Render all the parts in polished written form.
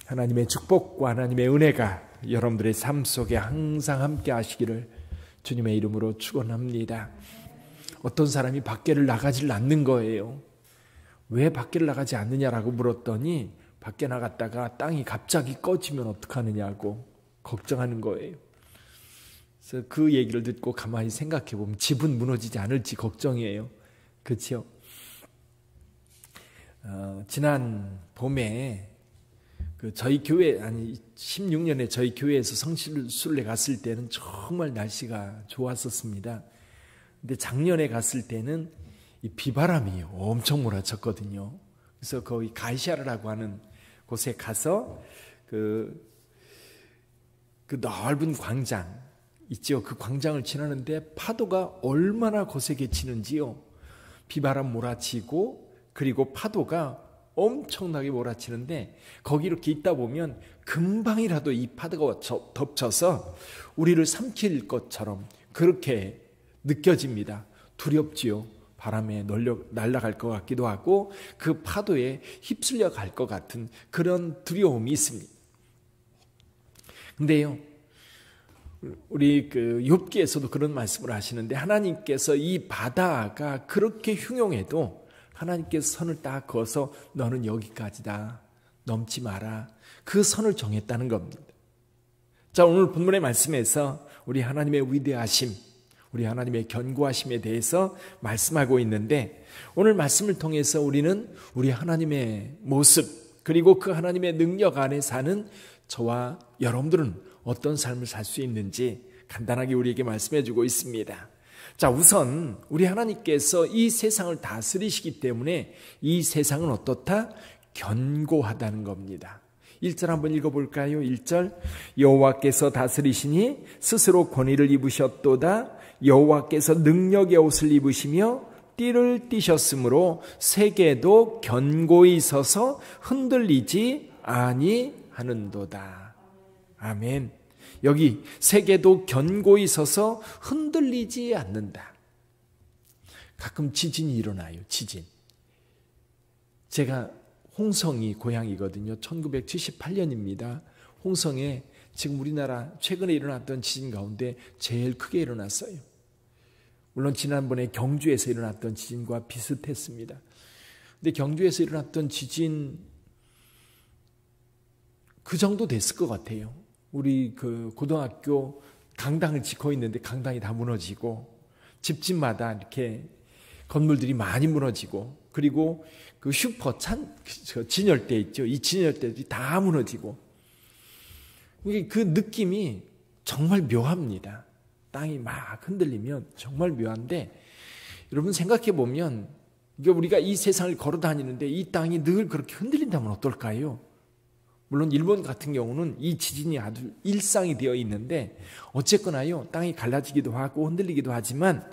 하나님의 축복과 하나님의 은혜가 여러분들의 삶 속에 항상 함께 하시기를 주님의 이름으로 축원합니다. 어떤 사람이 밖에를 나가질 않는 거예요. 왜 밖에를 나가지 않느냐라고 물었더니 밖에 나갔다가 땅이 갑자기 꺼지면 어떡하느냐고 걱정하는 거예요. 그래서 그 얘기를 듣고 가만히 생각해 보면 집은 무너지지 않을지 걱정이에요. 그렇죠? 지난 봄에 저희 교회 16년에 저희 교회에서 성실순례 갔을 때는 정말 날씨가 좋았었습니다. 근데 작년에 갔을 때는 이 비바람이 엄청 몰아쳤거든요. 그래서 거기 가이샤르라고 하는 곳에 가서 그 넓은 광장 있죠. 그 광장을 지나는데 파도가 얼마나 거세게 치는지요. 비바람 몰아치고 그리고 파도가 엄청나게 몰아치는데 거기 이렇게 있다 보면 금방이라도 이 파도가 덮쳐서 우리를 삼킬 것처럼 그렇게 느껴집니다. 두렵지요. 바람에 날아갈 것 같기도 하고 그 파도에 휩쓸려 갈 것 같은 그런 두려움이 있습니다. 근데요, 우리 욥기에서도 그런 말씀을 하시는데 하나님께서 이 바다가 그렇게 흉용해도 하나님께서 선을 딱 그어서 너는 여기까지다. 넘지 마라. 그 선을 정했다는 겁니다. 자, 오늘 본문의 말씀에서 우리 하나님의 위대하심, 우리 하나님의 견고하심에 대해서 말씀하고 있는데 오늘 말씀을 통해서 우리는 우리 하나님의 모습 그리고 그 하나님의 능력 안에 사는 저와 여러분들은 어떤 삶을 살 수 있는지 간단하게 우리에게 말씀해 주고 있습니다. 자, 우선 우리 하나님께서 이 세상을 다스리시기 때문에 이 세상은 어떻다? 견고하다는 겁니다. 1절 한번 읽어볼까요? 1절 여호와께서 다스리시니 스스로 권위를 입으셨도다. 여호와께서 능력의 옷을 입으시며 띠를 띠셨으므로 세계도 견고히 서서 흔들리지 아니하는도다. 아멘. 여기 세계도 견고히 서서 흔들리지 않는다. 가끔 지진이 일어나요. 지진. 제가 홍성이 고향이거든요. 1978년입니다. 홍성에 지금 우리나라 최근에 일어났던 지진 가운데 제일 크게 일어났어요. 물론 지난번에 경주에서 일어났던 지진과 비슷했습니다. 근데 경주에서 일어났던 지진 그 정도 됐을 것 같아요. 우리 고등학교 강당을 짓고 있는데 강당이 다 무너지고 집집마다 이렇게 건물들이 많이 무너지고 그리고 그 슈퍼 진열대 있죠. 이 진열대들이 다 무너지고 그 느낌이 정말 묘합니다. 땅이 막 흔들리면 정말 묘한데 여러분 생각해 보면 우리가 이 세상을 걸어 다니는데 이 땅이 늘 그렇게 흔들린다면 어떨까요? 물론 일본 같은 경우는 이 지진이 아주 일상이 되어 있는데 어쨌거나요 땅이 갈라지기도 하고 흔들리기도 하지만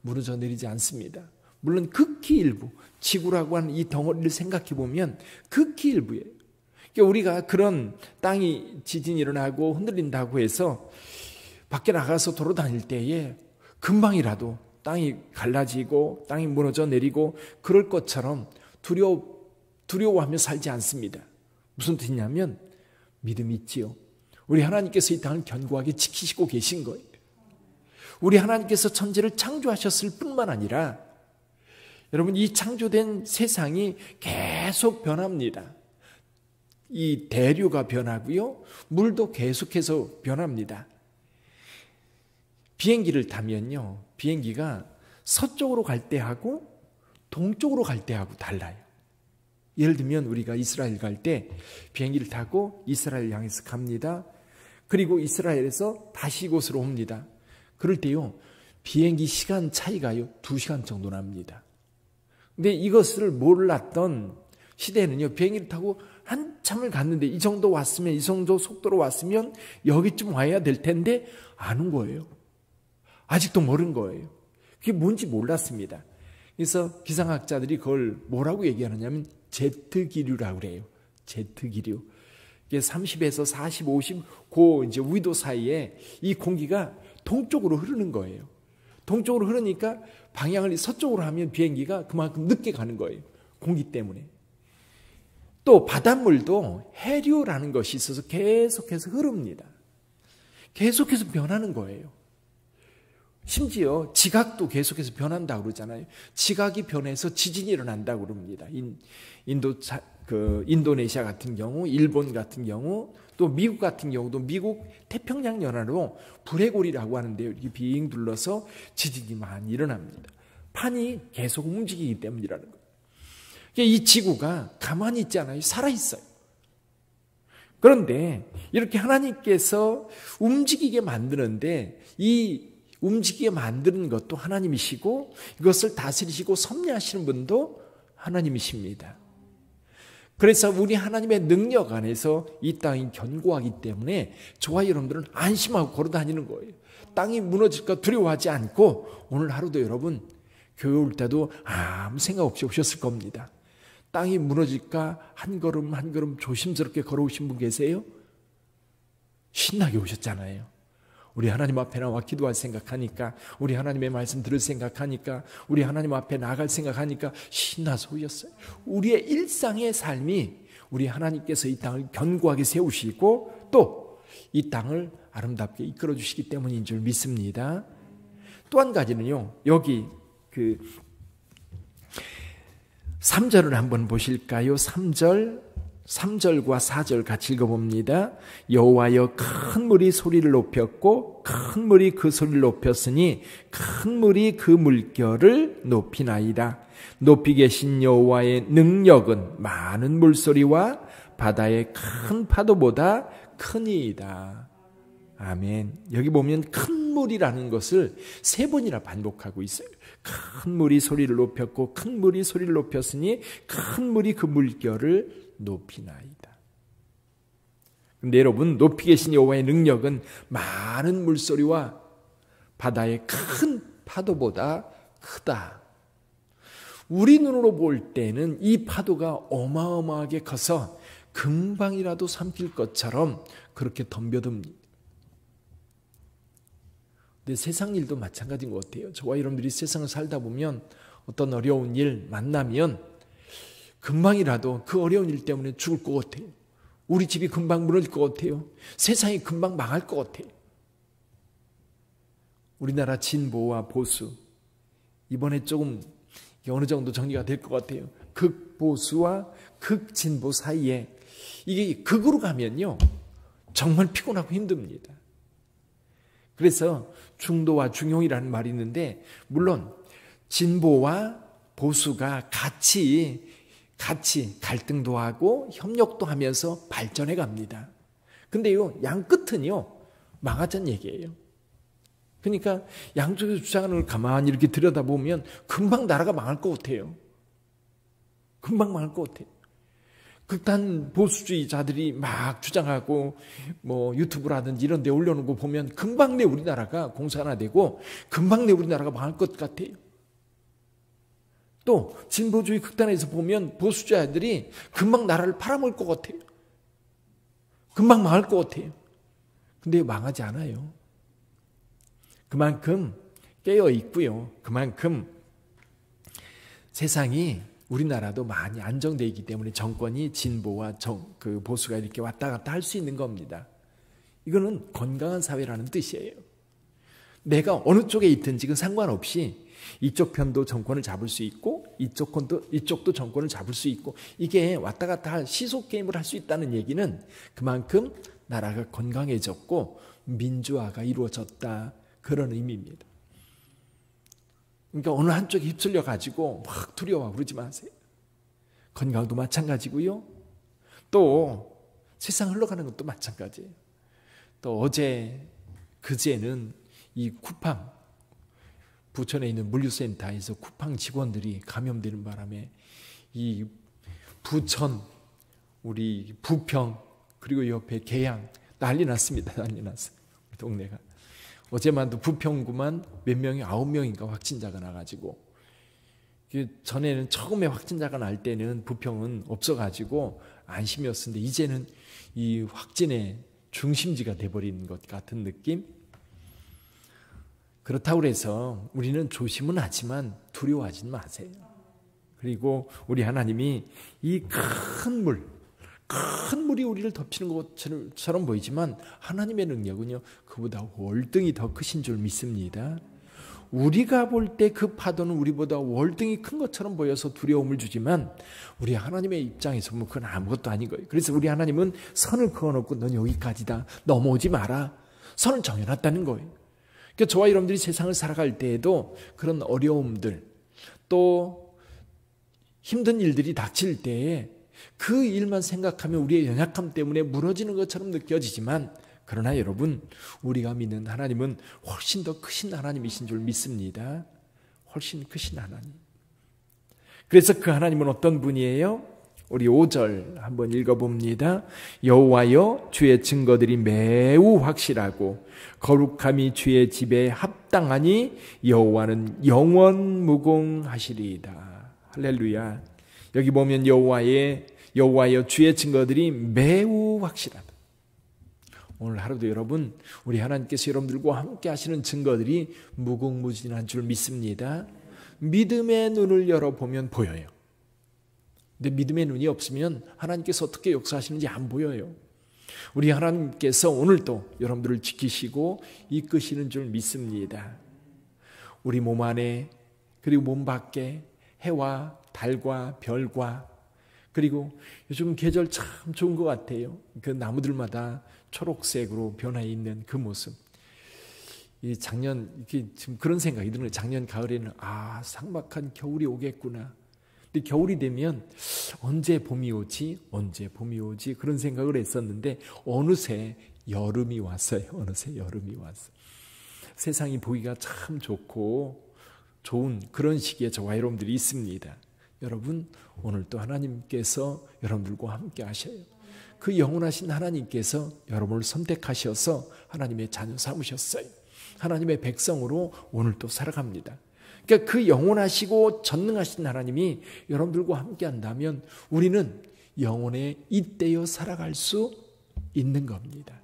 무너져 내리지 않습니다. 물론 극히 일부 지구라고 하는 이 덩어리를 생각해 보면 극히 일부예요. 그러니까 우리가 그런 땅이 지진이 일어나고 흔들린다고 해서 밖에 나가서 돌아다닐 때에 금방이라도 땅이 갈라지고 땅이 무너져 내리고 그럴 것처럼 두려워하며 살지 않습니다. 무슨 뜻이냐면 믿음이 있지요. 우리 하나님께서 이 땅을 견고하게 지키시고 계신 거예요. 우리 하나님께서 천지를 창조하셨을 뿐만 아니라 여러분 이 창조된 세상이 계속 변합니다. 이 대류가 변하고요. 물도 계속해서 변합니다. 비행기를 타면요. 비행기가 서쪽으로 갈 때하고 동쪽으로 갈 때하고 달라요. 예를 들면 우리가 이스라엘 갈 때 비행기를 타고 이스라엘 향해서 갑니다. 그리고 이스라엘에서 다시 이곳으로 옵니다. 그럴 때요. 비행기 시간 차이가요. 2시간 정도 납니다. 근데 이것을 몰랐던 시대는요. 비행기를 타고 한참을 갔는데 이 정도 왔으면 이 정도 속도로 왔으면 여기쯤 와야 될 텐데 안 온 거예요. 아직도 모르는 거예요. 그게 뭔지 몰랐습니다. 그래서 기상학자들이 그걸 뭐라고 얘기하느냐면 제트기류라고 그래요. 제트기류. 이게 30에서 40, 50 이제 위도 사이에 이 공기가 동쪽으로 흐르는 거예요. 동쪽으로 흐르니까 방향을 서쪽으로 하면 비행기가 그만큼 늦게 가는 거예요. 공기 때문에. 또 바닷물도 해류라는 것이 있어서 계속해서 흐릅니다. 계속해서 변하는 거예요. 심지어 지각도 계속해서 변한다고 그러잖아요. 지각이 변해서 지진이 일어난다고 그럽니다. 인도네시아 같은 경우, 일본 같은 경우, 또 미국 같은 경우도 미국 태평양 연안으로 브레골이라고 하는데요. 이렇게 빙 둘러서 지진이 많이 일어납니다. 판이 계속 움직이기 때문이라는 거예요. 이 지구가 가만히 있지 않아요. 살아있어요. 그런데 이렇게 하나님께서 움직이게 만드는데 이 움직이게 만드는 것도 하나님이시고 이것을 다스리시고 섭리하시는 분도 하나님이십니다. 그래서 우리 하나님의 능력 안에서 이 땅이 견고하기 때문에 저와 여러분들은 안심하고 걸어다니는 거예요. 땅이 무너질까 두려워하지 않고 오늘 하루도 여러분 교회 올 때도 아무 생각 없이 오셨을 겁니다. 땅이 무너질까 한 걸음 한 걸음 조심스럽게 걸어오신 분 계세요? 신나게 오셨잖아요. 우리 하나님 앞에 나와 기도할 생각하니까, 우리 하나님의 말씀 들을 생각하니까, 우리 하나님 앞에 나갈 생각하니까 신나서 오셨어요. 우리의 일상의 삶이 우리 하나님께서 이 땅을 견고하게 세우시고 또 이 땅을 아름답게 이끌어 주시기 때문인 줄 믿습니다. 또 한 가지는요, 여기 3절을 한번 보실까요? 3절과 4절 같이 읽어봅니다. 여호와여 큰 물이 소리를 높였고 큰 물이 그 소리를 높였으니 큰 물이 그 물결을 높이나이다. 높이 계신 여호와의 능력은 많은 물소리와 바다의 큰 파도보다 크니이다. 아멘. 여기 보면 큰 물이라는 것을 3번이나 반복하고 있어요. 큰 물이 소리를 높였고 큰 물이 소리를 높였으니 큰 물이 그 물결을 높이나이다. 그런데 여러분, 높이 계신 여호와의 능력은 많은 물소리와 바다의 큰 파도보다 크다. 우리 눈으로 볼 때는 이 파도가 어마어마하게 커서 금방이라도 삼킬 것처럼 그렇게 덤벼듭니다. 근데 세상 일도 마찬가지인 것 같아요. 저와 여러분들이 세상을 살다 보면 어떤 어려운 일 만나면 금방이라도 그 어려운 일 때문에 죽을 것 같아요. 우리 집이 금방 무너질 것 같아요. 세상이 금방 망할 것 같아요. 우리나라 진보와 보수, 이번에 조금 어느 정도 정리가 될 것 같아요. 극보수와 극진보 사이에 이게 극으로 가면요 정말 피곤하고 힘듭니다. 그래서 중도와 중용이라는 말이 있는데, 물론 진보와 보수가 같이 갈등도 하고 협력도 하면서 발전해 갑니다. 근데요, 양 끝은요 망하자는 얘기예요. 그러니까 양쪽의 주장을 가만히 이렇게 들여다보면 금방 나라가 망할 것 같아요. 금방 망할 것 같아요. 극단 보수주의자들이 막 주장하고 뭐 유튜브라든지 이런 데 올려놓은 거 보면 금방 내 우리나라가 공산화되고 금방 내 우리나라가 망할 것 같아요. 또 진보주의 극단에서 보면 보수주의자들이 금방 나라를 팔아먹을 것 같아요. 금방 망할 것 같아요. 근데 망하지 않아요. 그만큼 깨어 있고요. 그만큼 세상이, 우리나라도 많이 안정되어 있기 때문에 정권이 진보와 보수가 이렇게 왔다 갔다 할 수 있는 겁니다. 이거는 건강한 사회라는 뜻이에요. 내가 어느 쪽에 있든지 그 상관없이 이쪽 편도 정권을 잡을 수 있고 이쪽도 정권을 잡을 수 있고, 이게 왔다 갔다 할 시속 게임을 할 수 있다는 얘기는 그만큼 나라가 건강해졌고 민주화가 이루어졌다, 그런 의미입니다. 그러니까 어느 한쪽에 휩쓸려 가지고 막 두려워하고 그러지 마세요. 건강도 마찬가지고요. 또 세상 흘러가는 것도 마찬가지예요. 또 그제는 이 쿠팡, 부천에 있는 물류센터에서 쿠팡 직원들이 감염되는 바람에 이 부천, 우리 부평, 그리고 옆에 계양 난리 났습니다. 난리 났어요. 우리 동네가. 어제만도 부평구만 몇 명이 9명인가 확진자가 나가지고, 전에는 처음에 확진자가 날 때는 부평은 없어가지고 안심이었는데 이제는 이 확진의 중심지가 돼버리는 것 같은 느낌? 그렇다고 해서 우리는 조심은 하지만 두려워하지 마세요. 그리고 우리 하나님이 이 큰 물, 큰 물이 우리를 덮치는 것처럼 보이지만 하나님의 능력은요, 그보다 월등히 더 크신 줄 믿습니다. 우리가 볼 때 그 파도는 우리보다 월등히 큰 것처럼 보여서 두려움을 주지만 우리 하나님의 입장에서 보면 그건 아무것도 아닌 거예요. 그래서 우리 하나님은 선을 그어놓고 넌 여기까지다, 넘어오지 마라, 선을 정해놨다는 거예요. 그러니까 저와 여러분들이 세상을 살아갈 때에도 그런 어려움들, 또 힘든 일들이 닥칠 때에 그 일만 생각하면 우리의 연약함 때문에 무너지는 것처럼 느껴지지만, 그러나 여러분, 우리가 믿는 하나님은 훨씬 더 크신 하나님이신 줄 믿습니다. 훨씬 크신 하나님. 그래서 그 하나님은 어떤 분이에요? 우리 5절 한번 읽어봅니다. 여호와여, 주의 증거들이 매우 확실하고 거룩함이 주의 집에 합당하니 여호와는 영원 무궁하시리이다. 할렐루야. 여기 보면 여호와여, 주의 증거들이 매우 확실하다. 오늘 하루도 여러분, 우리 하나님께서 여러분들과 함께 하시는 증거들이 무궁무진한 줄 믿습니다. 믿음의 눈을 열어보면 보여요. 근데 믿음의 눈이 없으면 하나님께서 어떻게 역사하시는지 안 보여요. 우리 하나님께서 오늘도 여러분들을 지키시고 이끄시는 줄 믿습니다. 우리 몸 안에, 그리고 몸 밖에 해와 달과 별과, 그리고 요즘 계절 참 좋은 것 같아요. 그 나무들마다 초록색으로 변해 있는 그 모습. 이 작년 이렇게 지금 그런 생각이 드는 거예요. 작년 가을에는 삭막한 겨울이 오겠구나. 근데 겨울이 되면 언제 봄이 오지? 언제 봄이 오지? 그런 생각을 했었는데 어느새 여름이 왔어요. 어느새 여름이 왔어요. 세상이 보기가 참 좋고 좋은 그런 시기에 저와 여러분들이 있습니다. 여러분, 오늘 또 하나님께서 여러분들과 함께 하셔요. 그 영원하신 하나님께서 여러분을 선택하셔서 하나님의 자녀 삼으셨어요. 하나님의 백성으로 오늘 또 살아갑니다. 그러니까 그 영원하시고 전능하신 하나님이 여러분들과 함께 한다면 우리는 영원에 잇대어 살아갈 수 있는 겁니다.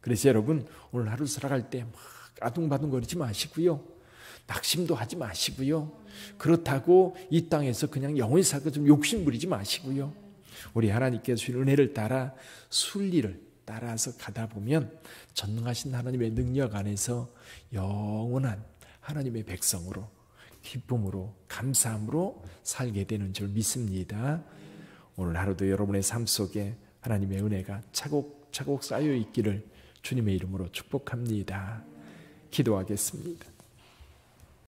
그래서 여러분, 오늘 하루 살아갈 때 막 아둥바둥거리지 마시고요. 낙심도 하지 마시고요. 그렇다고 이 땅에서 그냥 영원히 살고 좀 욕심 부리지 마시고요. 우리 하나님께서 주신 은혜를 따라 순리를 따라서 가다 보면 전능하신 하나님의 능력 안에서 영원한 하나님의 백성으로 기쁨으로 감사함으로 살게 되는 줄 믿습니다. 오늘 하루도 여러분의 삶 속에 하나님의 은혜가 차곡차곡 쌓여 있기를 주님의 이름으로 축복합니다. 기도하겠습니다.